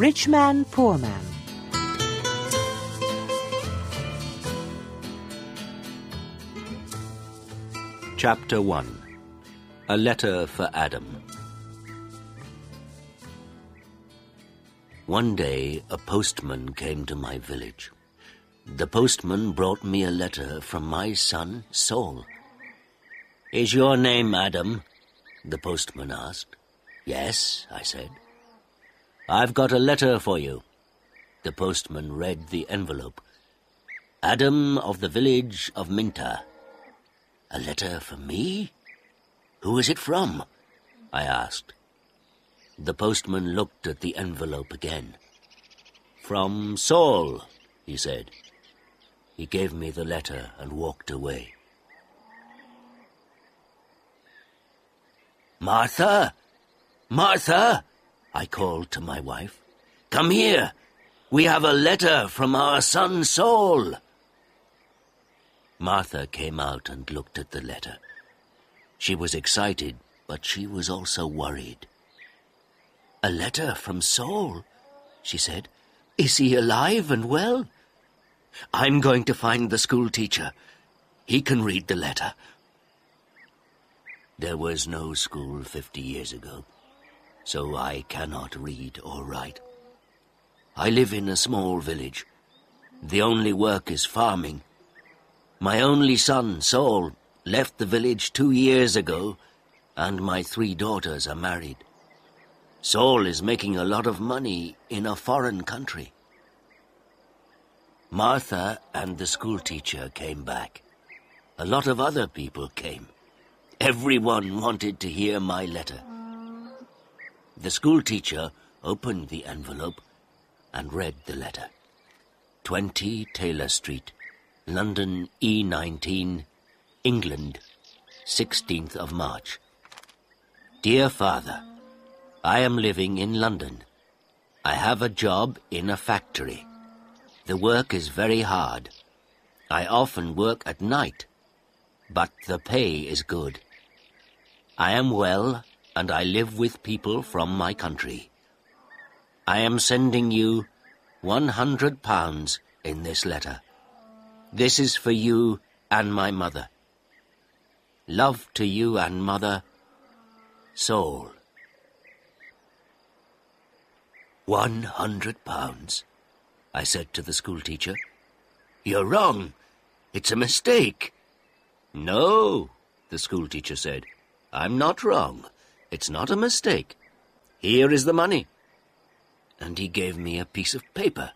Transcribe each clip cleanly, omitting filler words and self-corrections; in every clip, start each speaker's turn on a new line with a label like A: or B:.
A: Rich Man, Poor Man.
B: Chapter 1. A Letter for Adam. One day, a postman came to my village. The postman brought me a letter from my son, Saul. "Is your name Adam?" the postman asked. "Yes," I said. "I've got a letter for you." The postman read the envelope. "Adam of the village of Minta." "A letter for me? Who is it from?" I asked. The postman looked at the envelope again. "From Saul," he said. He gave me the letter and walked away. "Martha! Martha!" I called to my wife. "Come here! We have a letter from our son Saul." Martha came out and looked at the letter. She was excited, but she was also worried. "A letter from Saul?" she said. "Is he alive and well?" "I'm going to find the school teacher. He can read the letter." There was no school 50 years ago, so I cannot read or write. I live in a small village. The only work is farming. My only son, Saul, left the village 2 years ago, and my 3 daughters are married. Saul is making a lot of money in a foreign country. Martha and the schoolteacher came back. A lot of other people came. Everyone wanted to hear my letter. The schoolteacher opened the envelope and read the letter. 20 Taylor Street, London E19, England, 16th of March. Dear Father, I am living in London. I have a job in a factory. The work is very hard. I often work at night, but the pay is good. I am well, and I live with people from my country. I am sending you £100 in this letter. This is for you and my mother. Love to you and mother, Saul. £100, I said to the schoolteacher. "You're wrong. It's a mistake." "No," the schoolteacher said. "I'm not wrong. It's not a mistake. Here is the money." And he gave me a piece of paper.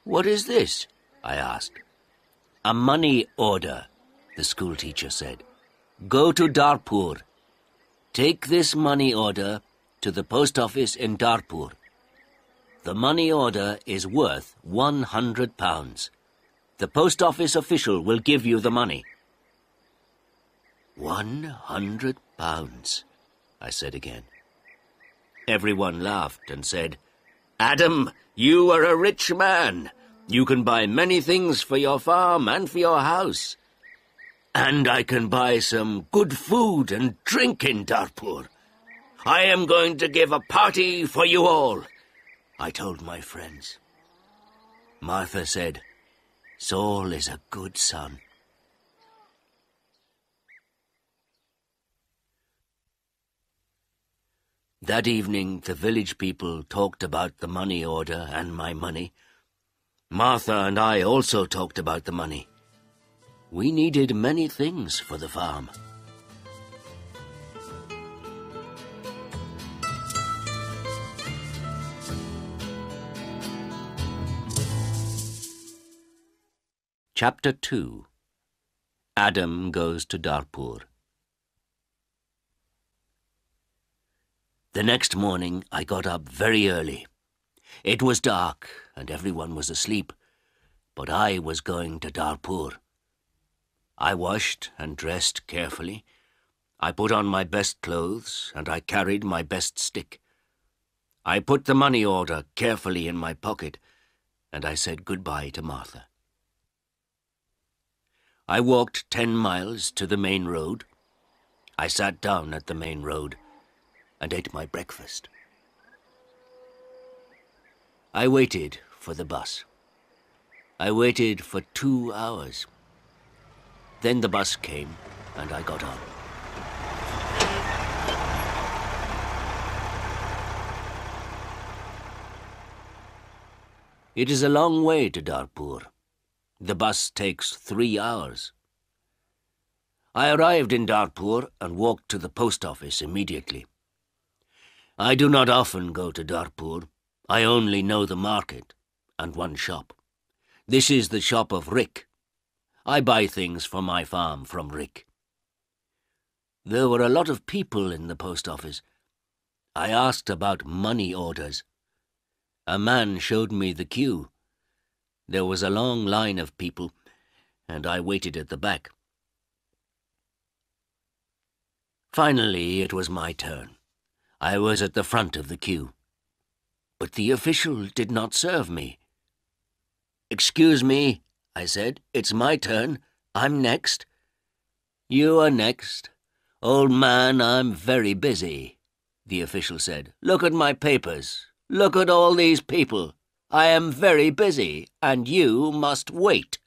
B: "What is this?" I asked. "A money order," the schoolteacher said. "Go to Darpur. Take this money order to the post office in Darpur. The money order is worth £100. The post office official will give you the money." £100, I said again. Everyone laughed and said, "Adam, you are a rich man. You can buy many things for your farm and for your house. And I can buy some good food and drink in Darpur. I am going to give a party for you all," I told my friends. Martha said, "Saul is a good son." That evening, the village people talked about the money order and my money. Martha and I also talked about the money. We needed many things for the farm. Chapter 2. Adam goes to Darpur. The next morning, I got up very early. It was dark, and everyone was asleep, but I was going to Darpur. I washed and dressed carefully. I put on my best clothes, and I carried my best stick. I put the money order carefully in my pocket, and I said goodbye to Martha. I walked 10 miles to the main road. I sat down at the main road and ate my breakfast. I waited for the bus. I waited for 2 hours. Then the bus came, and I got on. It is a long way to Darpur. The bus takes 3 hours. I arrived in Darpur and walked to the post office immediately. I do not often go to Darpur. I only know the market and one shop. This is the shop of Rick. I buy things for my farm from Rick. There were a lot of people in the post office. I asked about money orders. A man showed me the queue. There was a long line of people, and I waited at the back. Finally, it was my turn. I was at the front of the queue. But the official did not serve me. "Excuse me," I said. "It's my turn. I'm next." "You are next. Old man, I'm very busy," the official said. "Look at my papers. Look at all these people. I am very busy, and you must wait."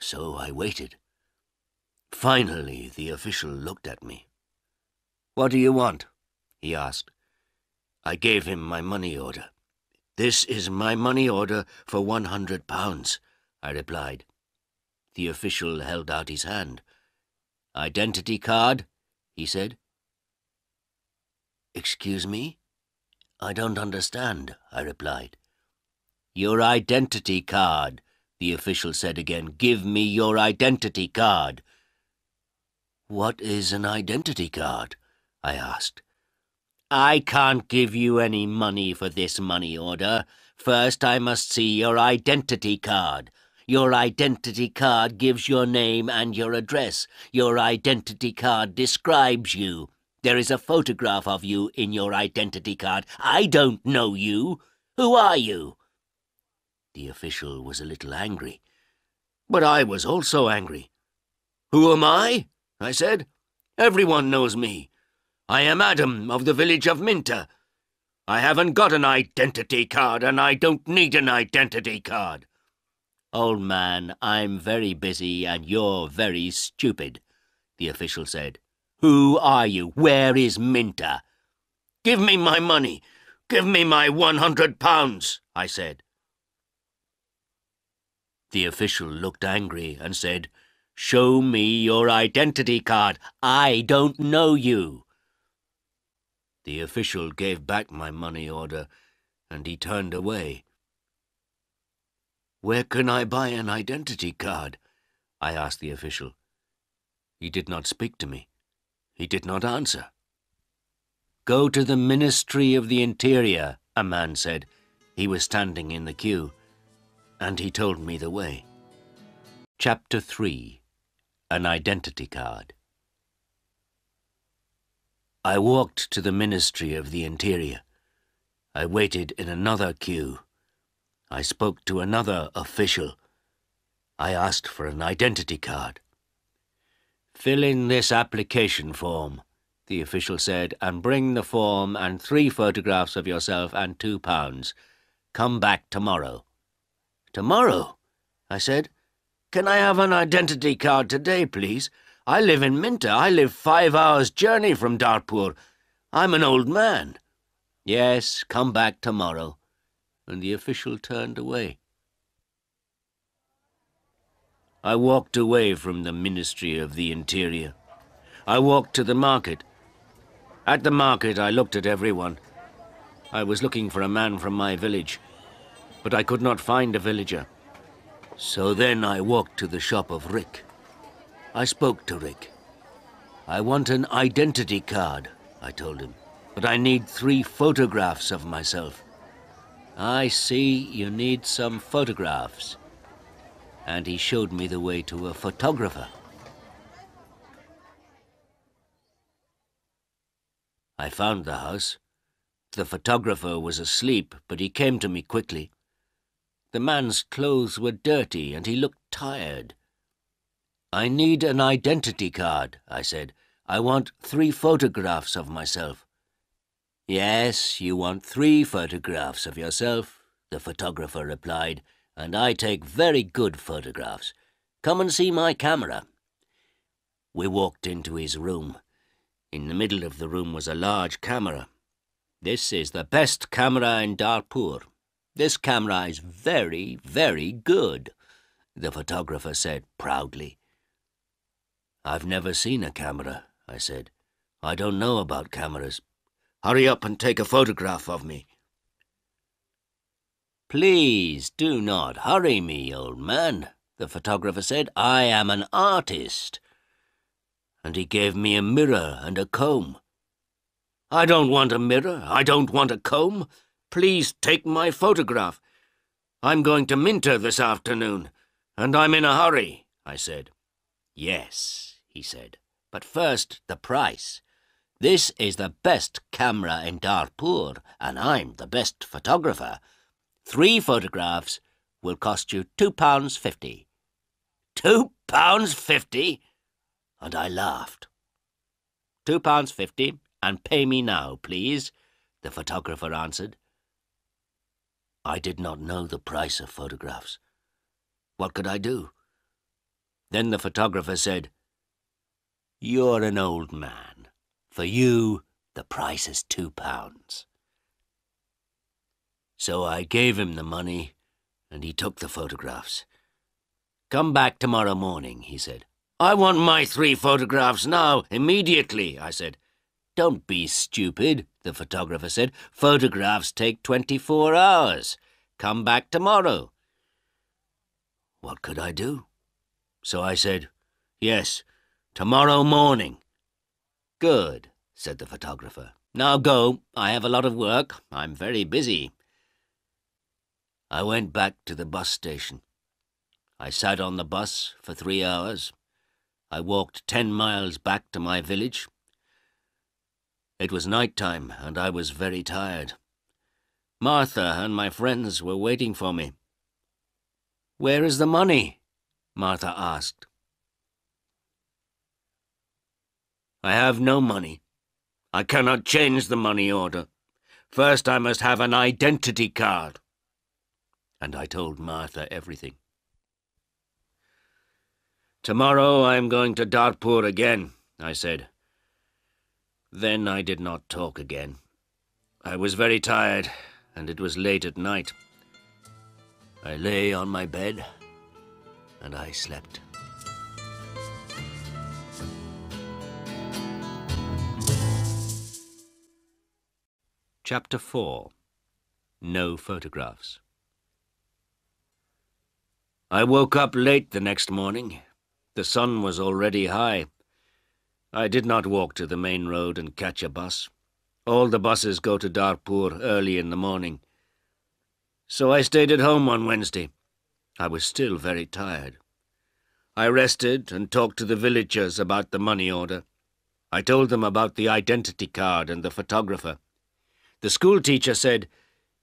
B: So I waited. Finally, the official looked at me. "What do you want?" he asked. I gave him my money order. "This is my money order for £100, I replied. The official held out his hand. "Identity card?" he said. "Excuse me? I don't understand," I replied. "Your identity card," the official said again. "Give me your identity card." "What is an identity card?" I asked. "I can't give you any money for this money order. First, I must see your identity card. Your identity card gives your name and your address. Your identity card describes you. There is a photograph of you in your identity card. I don't know you. Who are you?" The official was a little angry. But I was also angry. "Who am I?" I said. "Everyone knows me. I am Adam of the village of Minter. I haven't got an identity card, and I don't need an identity card." "Old man, I'm very busy and you're very stupid," the official said. "Who are you? Where is Minter?" "Give me my money. Give me my £100, I said. The official looked angry and said, "Show me your identity card. I don't know you." The official gave back my money order, and he turned away. "Where can I buy an identity card?" I asked the official. He did not speak to me. He did not answer. "Go to the Ministry of the Interior," a man said. He was standing in the queue, and he told me the way. Chapter 3. An Identity Card. I walked to the Ministry of the Interior. I waited in another queue. I spoke to another official. I asked for an identity card. "Fill in this application form," the official said, "and bring the form and 3 photographs of yourself and £2. Come back tomorrow." "Tomorrow?" I said. "Can I have an identity card today, please? I live in Minter. I live 5 hours' journey from Darpur. I'm an old man." "Yes, come back tomorrow." And the official turned away. I walked away from the Ministry of the Interior. I walked to the market. At the market, I looked at everyone. I was looking for a man from my village, but I could not find a villager. So then I walked to the shop of Rick. I spoke to Rick. "I want an identity card," I told him, "but I need 3 photographs of myself." "I see you need some photographs." And he showed me the way to a photographer. I found the house. The photographer was asleep, but he came to me quickly. The man's clothes were dirty and he looked tired. "I need an identity card," I said. "I want 3 photographs of myself." "Yes, you want 3 photographs of yourself," the photographer replied, "and I take very good photographs. Come and see my camera." We walked into his room. In the middle of the room was a large camera. "This is the best camera in Darpur. This camera is very, very good," the photographer said proudly. "I've never seen a camera," I said. "I don't know about cameras. Hurry up and take a photograph of me." "Please do not hurry me, old man," the photographer said. "I am an artist." And he gave me a mirror and a comb. "I don't want a mirror. I don't want a comb. Please take my photograph. I'm going to Minter this afternoon, and I'm in a hurry," I said. "Yes," he said, "but first the price. This is the best camera in Darpur, and I'm the best photographer. 3 photographs will cost you £2.50. £2.50? And I laughed. £2.50, and pay me now, please," the photographer answered. I did not know the price of photographs. What could I do? Then the photographer said, "You're an old man. For you, the price is £2. So I gave him the money, and he took the photographs. "Come back tomorrow morning," he said. "I want my 3 photographs now, immediately," I said. "Don't be stupid," the photographer said. "Photographs take 24 hours. Come back tomorrow." What could I do? So I said, "Yes, tomorrow morning." "Good," said the photographer. "Now go. I have a lot of work. I'm very busy." I went back to the bus station. I sat on the bus for 3 hours. I walked 10 miles back to my village. It was night time, and I was very tired. Martha and my friends were waiting for me. "Where is the money?" Martha asked. "I have no money. I cannot change the money order. First I must have an identity card." And I told Martha everything. "Tomorrow I am going to Darpur again," I said. Then I did not talk again. I was very tired, and it was late at night. I lay on my bed, and I slept. Chapter 4. No Photographs. I woke up late the next morning. The sun was already high. I did not walk to the main road and catch a bus. All the buses go to Darpur early in the morning. So I stayed at home on Wednesday. I was still very tired. I rested and talked to the villagers about the money order. I told them about the identity card and the photographer. The school teacher said,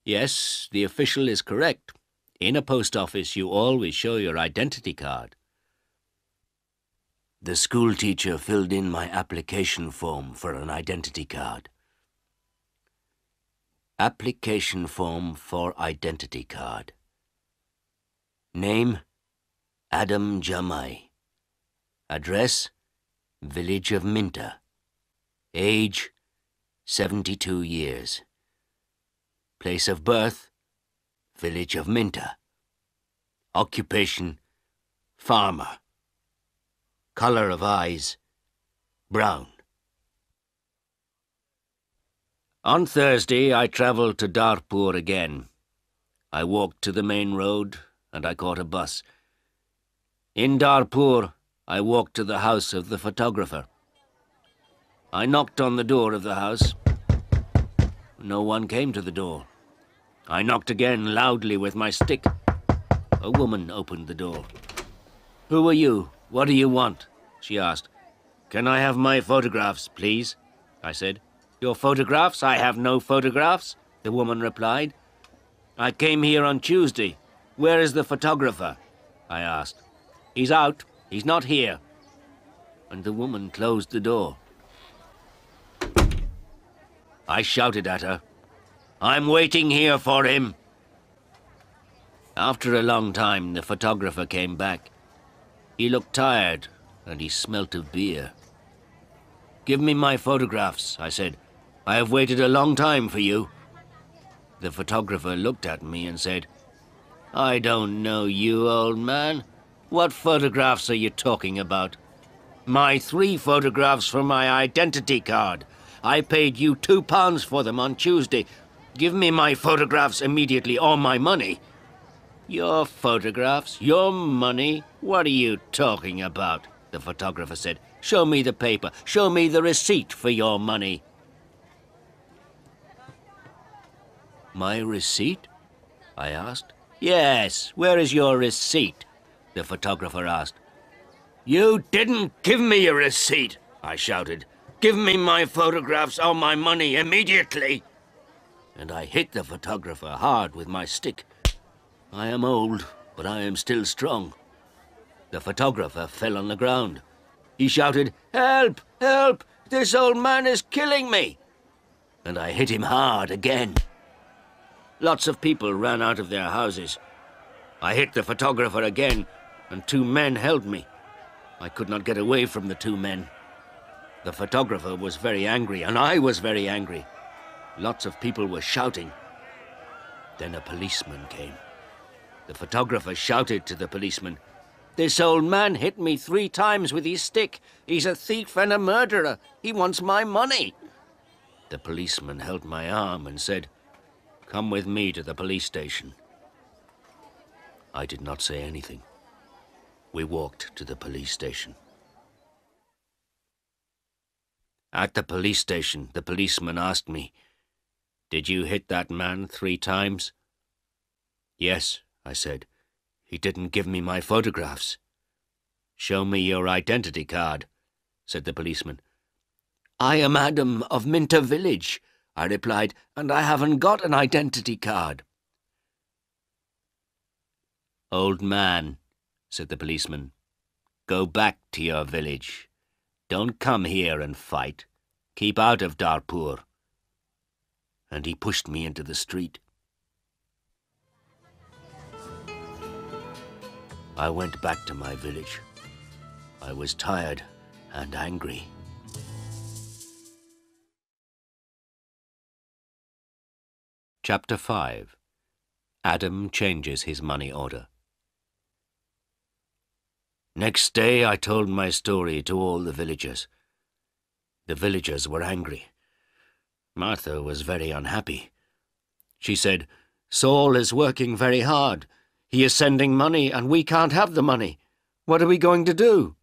B: "Yes, the official is correct. In a post office, you always show your identity card." The school teacher filled in my application form for an identity card. Application form for identity card. Name, Adam Jamai. Address, village of Minter. Age, 72 years. Place of birth, village of Minter. Occupation, farmer. Color of eyes, brown. On Thursday, I travelled to Darpur again. I walked to the main road, and I caught a bus. In Darpur, I walked to the house of the photographer. I knocked on the door of the house. No one came to the door. I knocked again loudly with my stick. A woman opened the door. "Who are you? What do you want?" she asked. "Can I have my photographs, please?" I said. "Your photographs? I have no photographs," the woman replied. "I came here on Tuesday. Where is the photographer?" I asked. "He's out. He's not here." And the woman closed the door. I shouted at her. "I'm waiting here for him." After a long time, the photographer came back. He looked tired, and he smelt of beer. "Give me my photographs," I said. "I have waited a long time for you." The photographer looked at me and said, "I don't know you, old man. What photographs are you talking about?" "My 3 photographs for my identity card. I paid you £2 for them on Tuesday. Give me my photographs immediately, or my money." "Your photographs? Your money? What are you talking about?" the photographer said. "Show me the paper. Show me the receipt for your money." "My receipt?" I asked. "Yes, where is your receipt?" the photographer asked. "You didn't give me a receipt," I shouted. "Give me my photographs or my money immediately." And I hit the photographer hard with my stick. I am old, but I am still strong. The photographer fell on the ground. He shouted, "Help! Help! This old man is killing me!" And I hit him hard again. Lots of people ran out of their houses. I hit the photographer again, and 2 men held me. I could not get away from the 2 men. The photographer was very angry, and I was very angry. Lots of people were shouting. Then a policeman came. The photographer shouted to the policeman, "This old man hit me 3 times with his stick. He's a thief and a murderer. He wants my money." The policeman held my arm and said, "Come with me to the police station." I did not say anything. We walked to the police station. At the police station, the policeman asked me, "Did you hit that man 3 times?" "Yes," I said. "He didn't give me my photographs." "Show me your identity card," said the policeman. "I am Adam of Minter Village," I replied, "and I haven't got an identity card." "Old man," said the policeman, "go back to your village. Don't come here and fight. Keep out of Darpur." And he pushed me into the street. I went back to my village. I was tired and angry. Chapter 5. Adam changes his money order. Next day I told my story to all the villagers. The villagers were angry. Martha was very unhappy. She said, "Saul is working very hard. He is sending money and we can't have the money. What are we going to do?"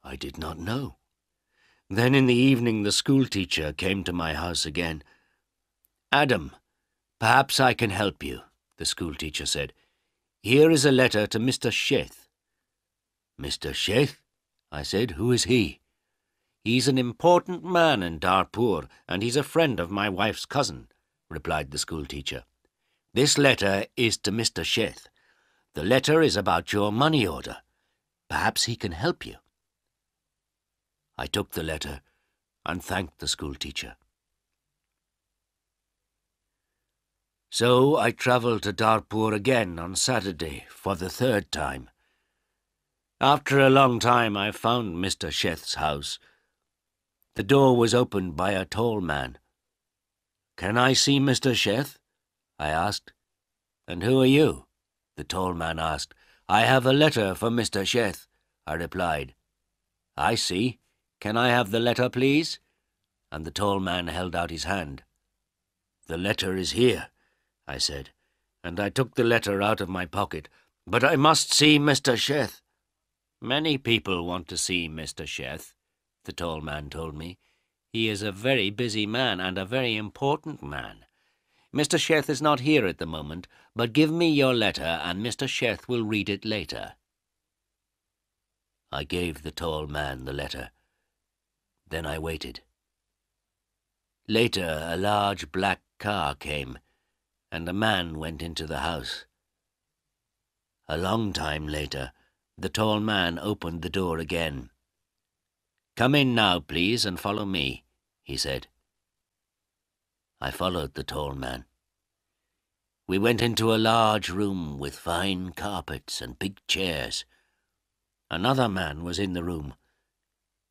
B: I did not know. Then in the evening the schoolteacher came to my house again. "Adam, perhaps I can help you," the schoolteacher said. "Here is a letter to Mr. Sheth." "Mr. Sheth?" I said. "Who is he?" "He's an important man in Darpur, and he's a friend of my wife's cousin," replied the schoolteacher. "This letter is to Mr. Sheth. The letter is about your money order. Perhaps he can help you." I took the letter and thanked the schoolteacher. So I travelled to Darpur again on Saturday for the 3rd time. After a long time I found Mr. Sheth's house. The door was opened by a tall man. "Can I see Mr. Sheth?" I asked. "And who are you?" the tall man asked. "I have a letter for Mr. Sheth," I replied. "I see. Can I have the letter, please?" And the tall man held out his hand. "The letter is here," I said, and I took the letter out of my pocket. "But I must see Mr. Sheth." "Many people want to see Mr. Sheth," the tall man told me. "He is a very busy man and a very important man. Mr. Sheth is not here at the moment, but give me your letter and Mr. Sheth will read it later." I gave the tall man the letter. Then I waited. Later, a large black car came, and a man went into the house. A long time later, the tall man opened the door again. "Come in now, please, and follow me," he said. I followed the tall man. We went into a large room with fine carpets and big chairs. Another man was in the room.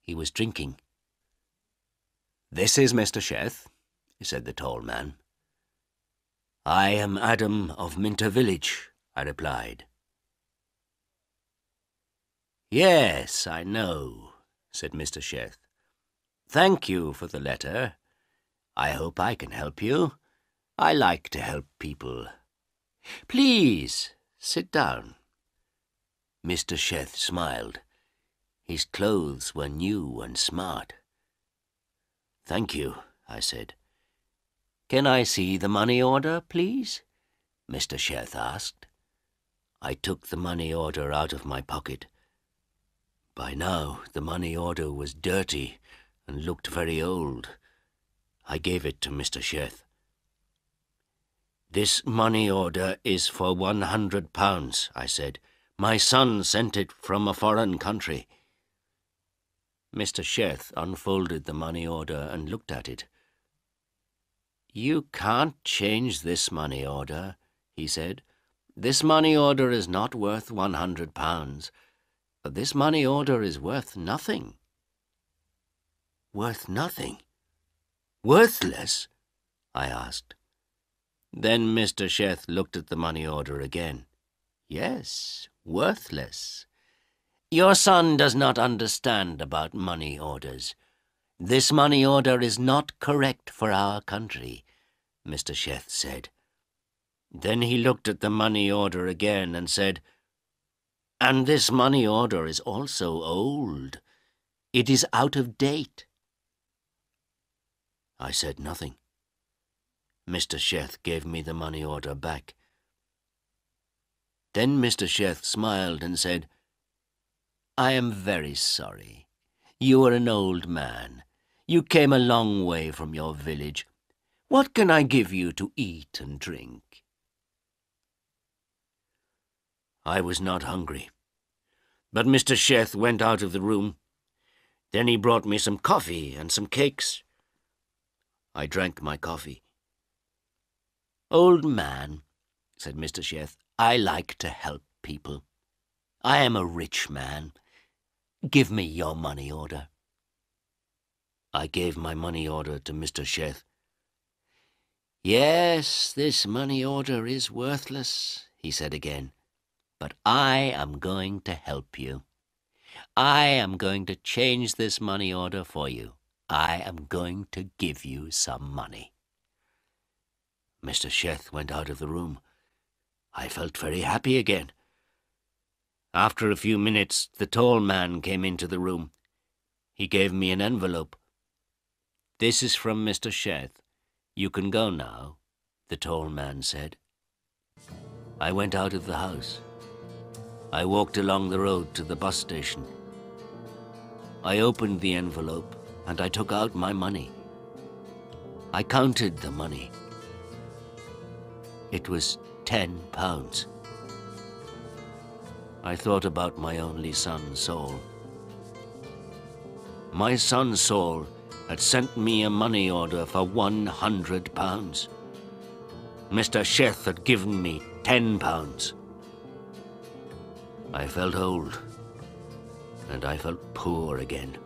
B: He was drinking.
A: "This is Mr. Sheth," said the tall man.
B: "I am Adam of Minter Village," I replied. "Yes, I know," said Mr. Sheth. "Thank you for the letter. I hope I can help you. I like to help people. Please, sit down." Mr. Sheth smiled. His clothes were new and smart. "Thank you," I said. "Can I see the money order, please?" Mr. Sheth asked. I took the money order out of my pocket. By now, the money order was dirty and looked very old. I gave it to Mr. Sheth. "This money order is for £100, I said. "My son sent it from a foreign country." Mr. Sheth unfolded the money order and looked at it. "You can't change this money order," he said. "This money order is not worth £100. This money order is worth nothing." "Worth nothing? Worthless?" I asked. Then Mr. Sheth looked at the money order again. "Yes, worthless. Your son does not understand about money orders. This money order is not correct for our country," Mr. Sheth said. Then he looked at the money order again and said, "And this money order is also old. It is out of date." I said nothing. Mr. Sheth gave me the money order back. Then Mr. Sheth smiled and said, "I am very sorry. You are an old man. You came a long way from your village. What can I give you to eat and drink?" I was not hungry, but Mr. Sheth went out of the room. Then he brought me some coffee and some cakes. I drank my coffee. "Old man," said Mr. Sheth, "I like to help people. I am a rich man. Give me your money order." I gave my money order to Mr. Sheth. "Yes, this money order is worthless," he said again. "But I am going to help you. I am going to change this money order for you. I am going to give you some money." Mr. Sheth went out of the room. I felt very happy again. After a few minutes, the tall man came into the room. He gave me an envelope. "This is from Mr. Sheth. You can go now," the tall man said. I went out of the house. I walked along the road to the bus station. I opened the envelope and I took out my money. I counted the money. It was £10. I thought about my only son, Saul. My son, Saul, had sent me a money order for £100. Mr. Sheth had given me £10. I felt old, and I felt poor again.